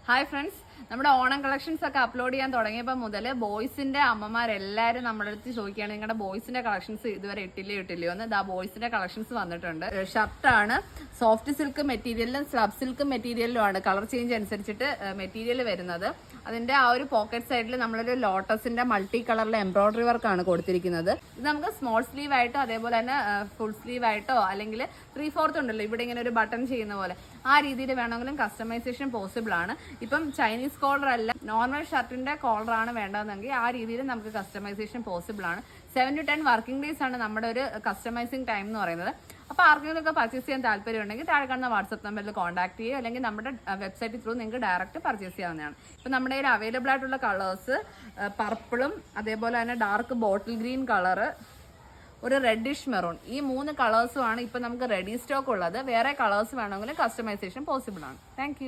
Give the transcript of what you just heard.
Hi friends, നമ്മുടെ Onam collections ഒക്കെ upload ചെയ്യാൻ തുടങ്ങിയപ്പോൾ മുതൽ ബോയ്സിന്റെ അമ്മമാരെല്ലാവരും നമ്മുടെ അടുത്ത് ചോദിക്കുകയാണ് നിങ്ങളുടെ ബോയ്സിന്റെ കളക്ഷൻസ് ഇതുവരെ ഇട്ടില്ലയോ എന്ന്. ഇതാ ബോയ്സിന്റെ കളക്ഷൻസ് വന്നിട്ടുണ്ട്. ഷർട്ടാണ്, സോഫ്റ്റ് സിൽക്ക് മെറ്റീരിയലിലും സ്ലബ് സിൽക്ക് മെറ്റീരിയലിലുമാണ് കളർ ചേഞ്ച് അനുസരിച്ചിട്ട് മെറ്റീരിയൽ വരുന്നത്. അതിന്റെ ആ ഒരു പോക്കറ്റ് സൈഡിൽ നമ്മളൊരു ലോട്ടസിന്റെ മൾട്ടി കളറിലെ എംബ്രോയിഡറി വർക്കാണ് കൊടുത്തിരിക്കുന്നത്. ഇത് നമുക്ക് സ്മോൾ സ്ലീവ് ആയിട്ടോ അതേപോലെ തന്നെ ഫുൾ സ്ലീവ് ആയിട്ടോ അല്ലെങ്കിൽ 3/4 ഉണ്ടല്ലോ ഇവിടെ ഇങ്ങനെ ഒരു ബട്ടൺ ചെയ്യുന്ന പോലെ ആ രീതിയിൽ വേണമെങ്കിലും കസ്റ്റമൈസേഷൻ പോസിബിൾ ആണ്. ഇപ്പം ചൈനീസ് കോളർ അല്ല, നോർമൽ ഷർട്ടിന്റെ കോളർ ആണ് വേണ്ടതെങ്കിൽ ആ രീതിയിൽ നമുക്ക് കസ്റ്റമൈസേഷൻ പോസിബിൾ ആണ്. 7 to 10 വർക്കിംഗ് ഡേയ്സ് ആണ് നമ്മുടെ ഒരു കസ്റ്റമൈസിങ് ടൈം എന്ന് പറയുന്നത്. അപ്പോൾ ആർക്കെങ്കിലും ഒക്കെ പർച്ചേസ് ചെയ്യാൻ താല്പര്യം ഉണ്ടെങ്കിൽ താഴെ കാണുന്ന വാട്സ്ആപ്പ് നമ്പറിൽ കോൺടാക്ട് ചെയ്യുക, അല്ലെങ്കിൽ നമ്മുടെ വെബ്സൈറ്റ് ത്രൂ നിങ്ങൾക്ക് ഡയറക്റ്റ് പർച്ചേസ് ചെയ്യാവുന്നതാണ്. ഇപ്പം നമ്മുടെ കയ്യിൽ അവൈലബിൾ ആയിട്ടുള്ള കളേഴ്സ് പർപ്പിളും അതേപോലെ തന്നെ ഡാർക്ക് ബോട്ടിൽ ഗ്രീൻ കളറ്, ഒരു റെഡിഷ് മെറൂൺ, ഈ 3 കളേഴ്സും ആണ് ഇപ്പം നമുക്ക് റെഡി സ്റ്റോക്ക് ഉള്ളത്. വേറെ കളേഴ്സ് വേണമെങ്കിൽ കസ്റ്റമൈസേഷൻ പോസിബിൾ ആണ്. താങ്ക്